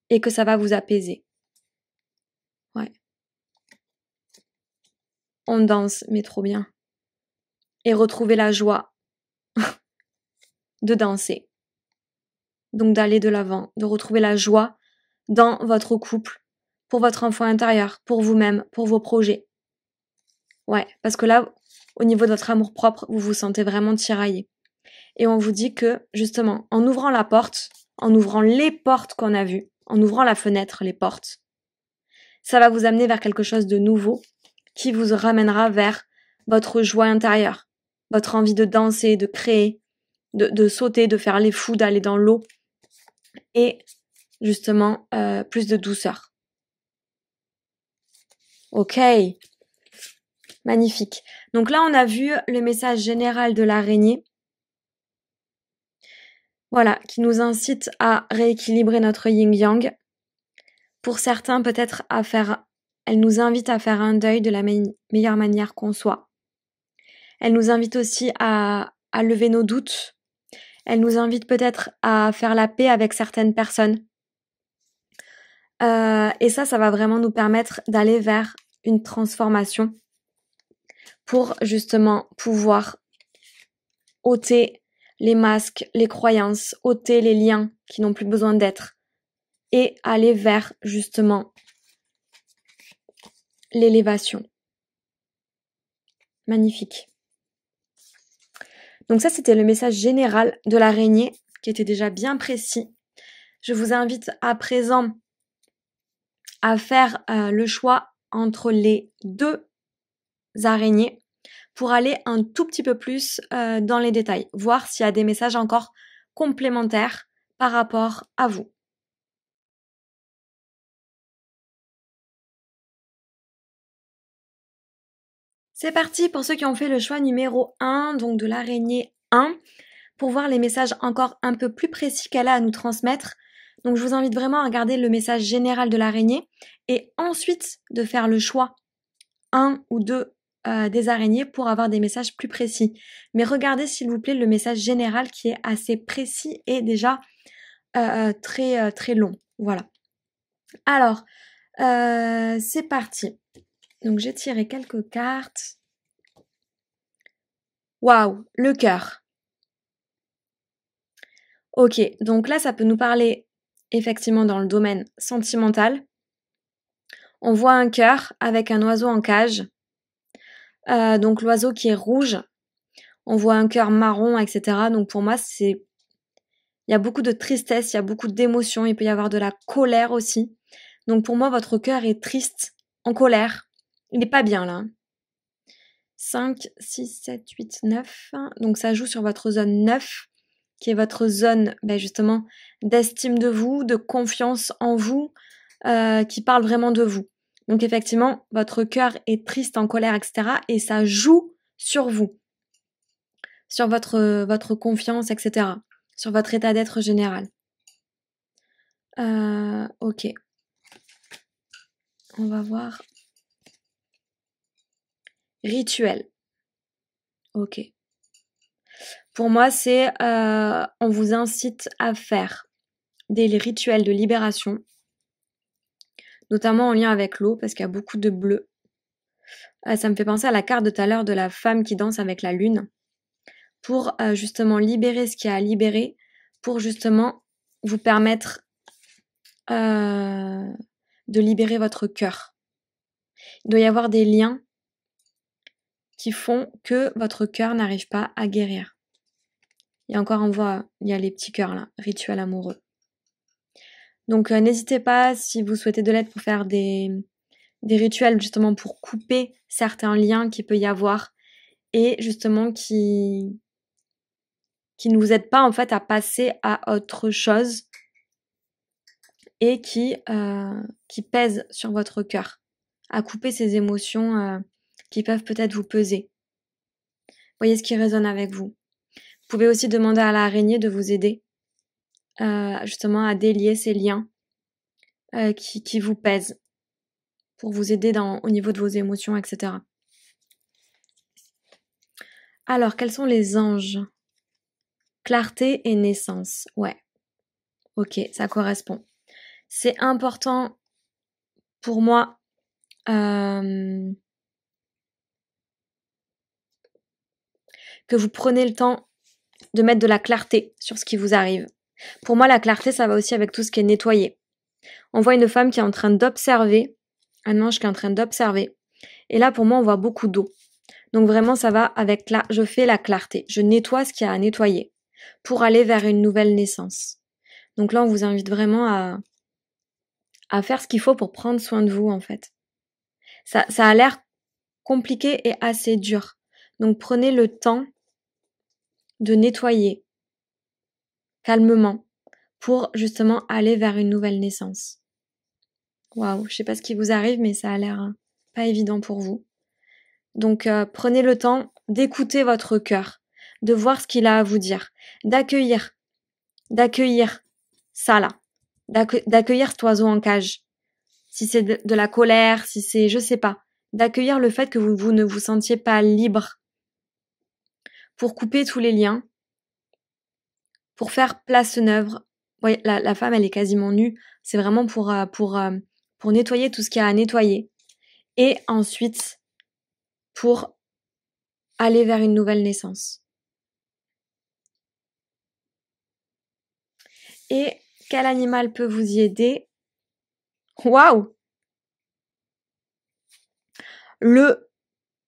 Et que ça va vous apaiser. Ouais. On danse, mais trop bien. Et retrouver la joie de danser. Donc d'aller de l'avant, de retrouver la joie dans votre couple, pour votre enfant intérieur, pour vous-même, pour vos projets. Ouais, parce que là, au niveau de votre amour-propre, vous vous sentez vraiment tiraillé. Et on vous dit que, justement, en ouvrant la porte, en ouvrant les portes qu'on a vues, en ouvrant la fenêtre, les portes, ça va vous amener vers quelque chose de nouveau qui vous ramènera vers votre joie intérieure, votre envie de danser, de créer, de sauter, de faire les fous, d'aller dans l'eau et justement plus de douceur. Ok, magnifique. Donc là, on a vu le message général de l'araignée. Voilà, qui nous incite à rééquilibrer notre yin-yang. Pour certains, peut-être elle nous invite à faire un deuil de la meilleure manière qu'on soit. Elle nous invite aussi à lever nos doutes. Elle nous invite peut-être à faire la paix avec certaines personnes. Et ça va vraiment nous permettre d'aller vers une transformation pour justement pouvoir ôter les masques, les croyances, ôter les liens qui n'ont plus besoin d'être et aller vers justement l'élévation. Magnifique. Donc ça, c'était le message général de l'araignée qui était déjà bien précis. Je vous invite à présent à faire le choix entre les deux araignées pour aller un tout petit peu plus dans les détails, voir s'il y a des messages encore complémentaires par rapport à vous. C'est parti pour ceux qui ont fait le choix numéro 1, donc de l'araignée 1, pour voir les messages encore un peu plus précis qu'elle a à nous transmettre. Donc je vous invite vraiment à regarder le message général de l'araignée et ensuite de faire le choix 1 ou 2 des araignées pour avoir des messages plus précis. Mais regardez s'il vous plaît le message général qui est assez précis et déjà très long. Voilà. Alors, c'est parti. Donc j'ai tiré quelques cartes. Waouh, le cœur. Ok, donc là ça peut nous parler effectivement dans le domaine sentimental. On voit un cœur avec un oiseau en cage. Donc l'oiseau qui est rouge. On voit un cœur marron, etc. Donc pour moi, il y a beaucoup de tristesse, il y a beaucoup d'émotions, il peut y avoir de la colère aussi. Donc pour moi, votre cœur est triste, en colère. Il n'est pas bien là. 5, 6, 7, 8, 9. Donc ça joue sur votre zone 9, qui est votre zone justement d'estime de vous, de confiance en vous, qui parle vraiment de vous. Donc effectivement, votre cœur est triste, en colère, etc. Et ça joue sur vous, sur votre confiance, etc. Sur votre état d'être général. Ok. On va voir. Rituel. Ok. Pour moi, c'est on vous incite à faire des rituels de libération, notamment en lien avec l'eau, parce qu'il y a beaucoup de bleu. Ça me fait penser à la carte de tout à l'heure de la femme qui danse avec la lune, pour justement libérer ce qu'il y a à libérer, pour justement vous permettre de libérer votre cœur. Il doit y avoir des liens qui font que votre cœur n'arrive pas à guérir. Et encore, on voit, il y a les petits cœurs là, rituel amoureux. Donc n'hésitez pas, si vous souhaitez de l'aide pour faire des rituels justement pour couper certains liens qu'il peut y avoir et justement qui ne vous aident pas en fait à passer à autre chose et qui pèsent sur votre cœur, à couper ces émotions qui peuvent peut-être vous peser. Voyez ce qui résonne avec vous. Vous pouvez aussi demander à l'araignée de vous aider justement à délier ces liens qui vous pèsent pour vous aider au niveau de vos émotions, etc. Alors, quels sont les anges? Clarté et naissance. Ouais. Ok, ça correspond. C'est important pour moi que vous preniez le temps de mettre de la clarté sur ce qui vous arrive. Pour moi, la clarté, ça va aussi avec tout ce qui est nettoyé. On voit une femme qui est en train d'observer, un ange qui est en train d'observer. Et là, pour moi, on voit beaucoup d'eau. Donc vraiment, ça va avec je fais la clarté. Je nettoie ce qu'il y a à nettoyer pour aller vers une nouvelle naissance. Donc là, on vous invite vraiment à faire ce qu'il faut pour prendre soin de vous, en fait. Ça a l'air compliqué et assez dur. Donc prenez le temps de nettoyer calmement pour justement aller vers une nouvelle naissance. Waouh, je sais pas ce qui vous arrive, mais ça a l'air pas évident pour vous. Donc prenez le temps d'écouter votre cœur, de voir ce qu'il a à vous dire, d'accueillir ça là, d'accueillir cet oiseau en cage. Si c'est de la colère, si c'est, je sais pas, d'accueillir le fait que vous ne vous sentiez pas libre, pour couper tous les liens, pour faire place neuve. Ouais, la femme, elle est quasiment nue. C'est vraiment pour nettoyer tout ce qu'il y a à nettoyer. Et ensuite, pour aller vers une nouvelle naissance. Et quel animal peut vous y aider? Waouh! Le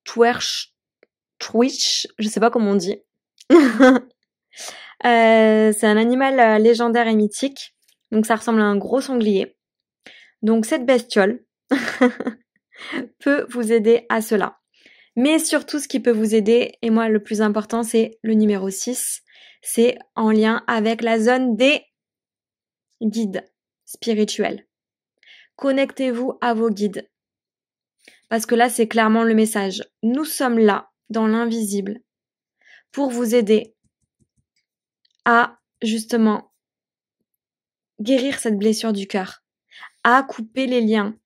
twitch, je sais pas comment on dit. C'est un animal légendaire et mythique. Donc ça ressemble à un gros sanglier. Donc cette bestiole peut vous aider à cela. Mais surtout, ce qui peut vous aider, et moi le plus important, c'est le numéro 6, c'est en lien avec la zone des guides spirituels. Connectez-vous à vos guides. Parce que là, c'est clairement le message. Nous sommes là, dans l'invisible, pour vous aider à, justement, guérir cette blessure du cœur, à couper les liens,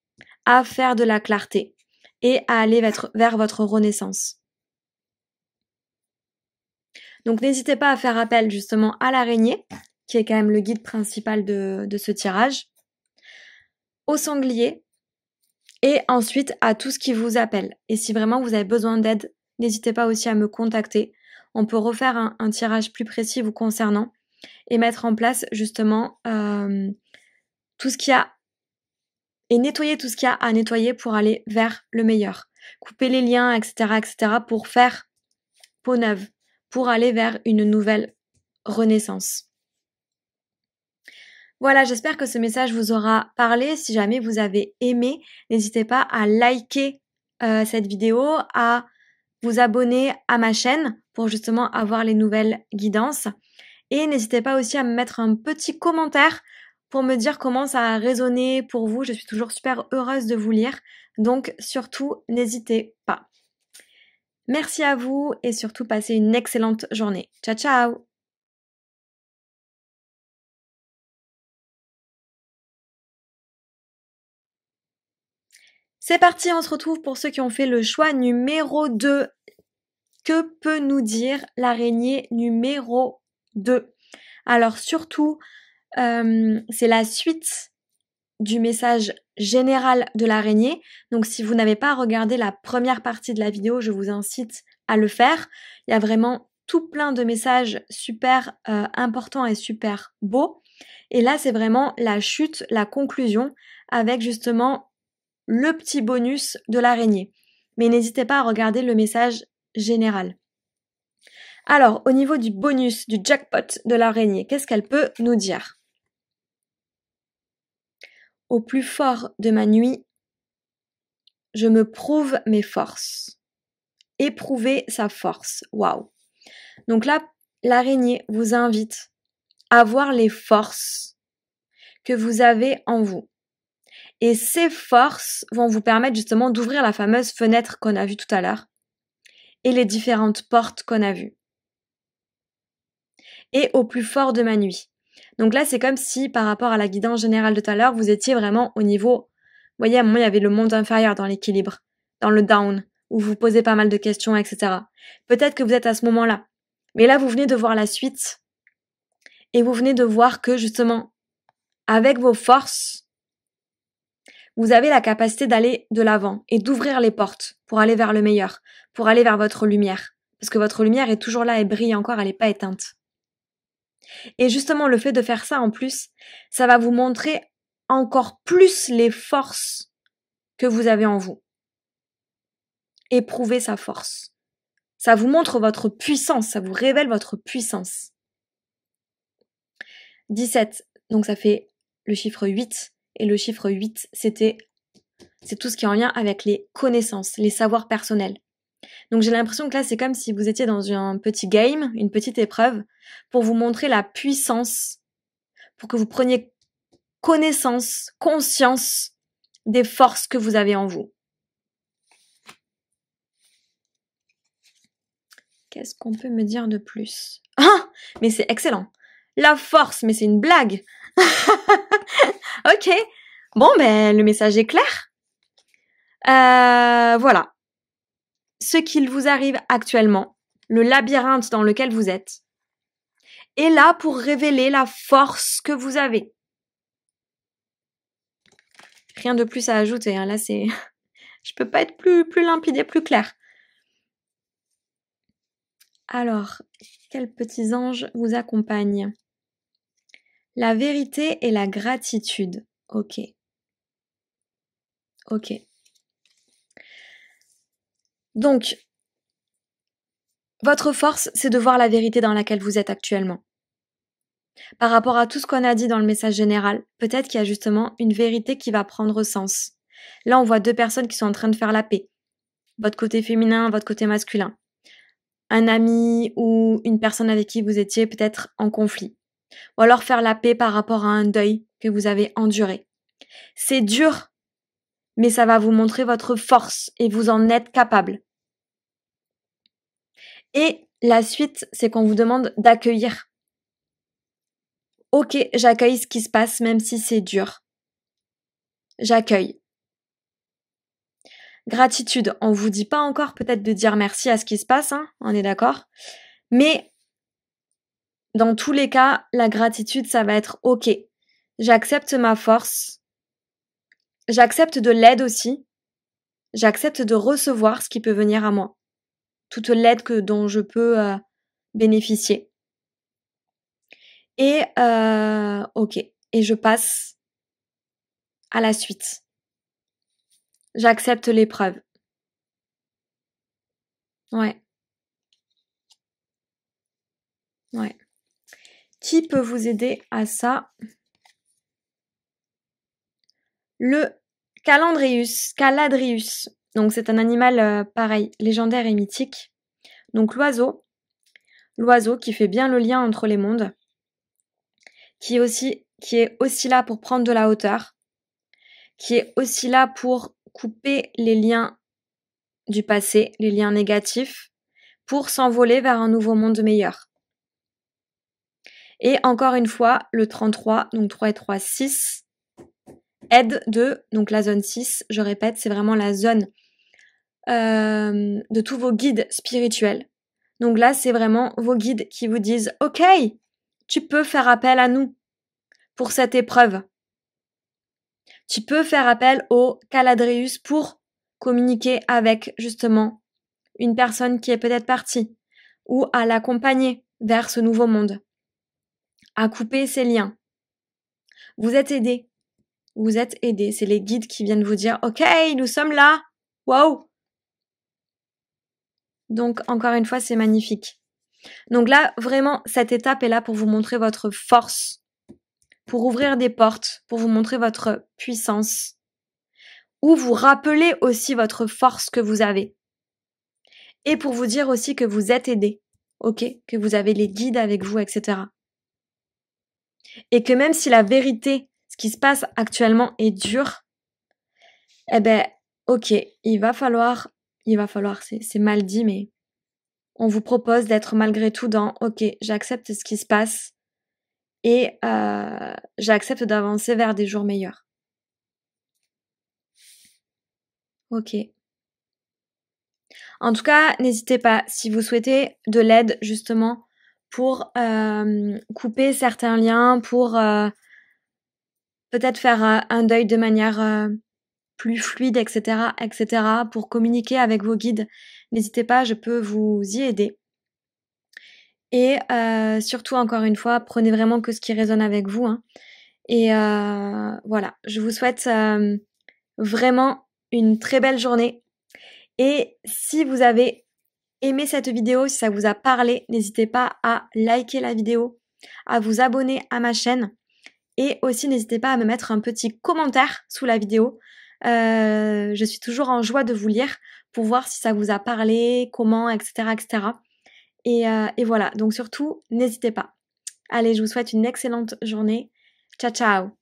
à faire de la clarté et à aller vers votre renaissance. Donc n'hésitez pas à faire appel justement à l'araignée, qui est quand même le guide principal de ce tirage, au sanglier et ensuite à tout ce qui vous appelle. Et si vraiment vous avez besoin d'aide, n'hésitez pas aussi à me contacter. On peut refaire un tirage plus précis vous concernant et mettre en place justement tout ce qu'il y a et nettoyer tout ce qu'il y a à nettoyer pour aller vers le meilleur. Couper les liens, etc., etc. pour faire peau neuve, pour aller vers une nouvelle renaissance. Voilà, j'espère que ce message vous aura parlé. Si jamais vous avez aimé, n'hésitez pas à liker cette vidéo, à vous abonner à ma chaîne pour justement avoir les nouvelles guidances. Et n'hésitez pas aussi à me mettre un petit commentaire pour me dire comment ça a résonné pour vous. Je suis toujours super heureuse de vous lire. Donc surtout, n'hésitez pas. Merci à vous et surtout passez une excellente journée. Ciao, ciao! C'est parti, on se retrouve pour ceux qui ont fait le choix numéro 2. Que peut nous dire l'araignée numéro 2? Alors surtout, c'est la suite du message général de l'araignée. Donc si vous n'avez pas regardé la première partie de la vidéo, je vous incite à le faire. Il y a vraiment tout plein de messages super importants et super beaux. Et là, c'est vraiment la chute, la conclusion, avec justement le petit bonus de l'araignée. Mais n'hésitez pas à regarder le message général. Alors, au niveau du bonus, du jackpot de l'araignée, qu'est-ce qu'elle peut nous dire? Au plus fort de ma nuit, je me prouve mes forces. Éprouver sa force. Waouh! Donc là, l'araignée vous invite à voir les forces que vous avez en vous. Et ces forces vont vous permettre justement d'ouvrir la fameuse fenêtre qu'on a vue tout à l'heure et les différentes portes qu'on a vues. Et au plus fort de ma nuit. Donc là, c'est comme si par rapport à la guidance générale de tout à l'heure, vous étiez vraiment au niveau, vous voyez, à un moment, il y avait le monde inférieur dans l'équilibre, dans le down, où vous posez pas mal de questions, etc. Peut-être que vous êtes à ce moment-là. Mais là, vous venez de voir la suite et vous venez de voir que justement, avec vos forces, vous avez la capacité d'aller de l'avant et d'ouvrir les portes pour aller vers le meilleur, pour aller vers votre lumière. Parce que votre lumière est toujours là et brille encore, elle n'est pas éteinte. Et justement, le fait de faire ça en plus, ça va vous montrer encore plus les forces que vous avez en vous. Éprouvez sa force. Ça vous montre votre puissance, ça vous révèle votre puissance. 17, donc ça fait le chiffre 8. Et le chiffre 8, c'est tout ce qui est en lien avec les connaissances, les savoirs personnels. Donc j'ai l'impression que là, c'est comme si vous étiez dans un petit game, une petite épreuve, pour vous montrer la puissance, pour que vous preniez connaissance, conscience des forces que vous avez en vous. Qu'est-ce qu'on peut me dire de plus? Ah, mais c'est excellent. La force, mais c'est une blague. Ok. Bon, ben, le message est clair. Voilà. Ce qu'il vous arrive actuellement, le labyrinthe dans lequel vous êtes, est là pour révéler la force que vous avez. Rien de plus à ajouter, hein. Là c'est... Je peux pas être plus limpide et plus clair. Alors, quels petits anges vous accompagnent? La vérité et la gratitude. Ok. Ok. Donc, votre force, c'est de voir la vérité dans laquelle vous êtes actuellement. Par rapport à tout ce qu'on a dit dans le message général, peut-être qu'il y a justement une vérité qui va prendre sens. Là, on voit deux personnes qui sont en train de faire la paix. Votre côté féminin, votre côté masculin. Un ami ou une personne avec qui vous étiez peut-être en conflit. Ou alors faire la paix par rapport à un deuil que vous avez enduré. C'est dur, mais ça va vous montrer votre force et vous en êtes capable. Et la suite, c'est qu'on vous demande d'accueillir. Ok, j'accueille ce qui se passe même si c'est dur. J'accueille. Gratitude, on vous dit pas encore peut-être de dire merci à ce qui se passe, hein, on est d'accord. Mais dans tous les cas, la gratitude, ça va être ok. J'accepte ma force. J'accepte de l'aide aussi. J'accepte de recevoir ce qui peut venir à moi. Toute l'aide dont je peux bénéficier. Et ok. Et je passe à la suite. J'accepte l'épreuve. Ouais. Ouais. Qui peut vous aider à ça? Le Caladrius. Donc c'est un animal pareil, légendaire et mythique. Donc l'oiseau qui fait bien le lien entre les mondes, qui est aussi là pour prendre de la hauteur, qui est aussi là pour couper les liens du passé, les liens négatifs, pour s'envoler vers un nouveau monde meilleur. Et encore une fois, le 33, donc 3 et 3, 6, aide de, donc la zone 6, je répète, c'est vraiment la zone de tous vos guides spirituels. Donc là, c'est vraiment vos guides qui vous disent « Ok, tu peux faire appel à nous pour cette épreuve. Tu peux faire appel au Caladrius pour communiquer avec, justement, une personne qui est peut-être partie ou à l'accompagner vers ce nouveau monde, à couper ses liens. Vous êtes aidés. Vous êtes aidés. C'est les guides qui viennent vous dire « Ok, nous sommes là. Wow !» Donc, encore une fois, c'est magnifique. Donc là, vraiment, cette étape est là pour vous montrer votre force, pour ouvrir des portes, pour vous montrer votre puissance, ou vous rappeler aussi votre force que vous avez. Et pour vous dire aussi que vous êtes aidé, ok, que vous avez les guides avec vous, etc. Et que même si la vérité, ce qui se passe actuellement est dur, eh ben, ok, il va falloir, c'est mal dit, mais on vous propose d'être malgré tout dans, ok, j'accepte ce qui se passe et j'accepte d'avancer vers des jours meilleurs. Ok. En tout cas, n'hésitez pas, si vous souhaitez de l'aide justement pour couper certains liens, pour peut-être faire un deuil de manière plus fluide, etc., pour communiquer avec vos guides, n'hésitez pas, je peux vous y aider. Et surtout, encore une fois, prenez vraiment que ce qui résonne avec vous. Hein. Et voilà, je vous souhaite vraiment une très belle journée. Et si vous avez aimé cette vidéo, si ça vous a parlé, n'hésitez pas à liker la vidéo, à vous abonner à ma chaîne et aussi n'hésitez pas à me mettre un petit commentaire sous la vidéo. Je suis toujours en joie de vous lire pour voir si ça vous a parlé, comment, etc. etc. Et voilà, donc surtout, n'hésitez pas. Allez, je vous souhaite une excellente journée. Ciao, ciao!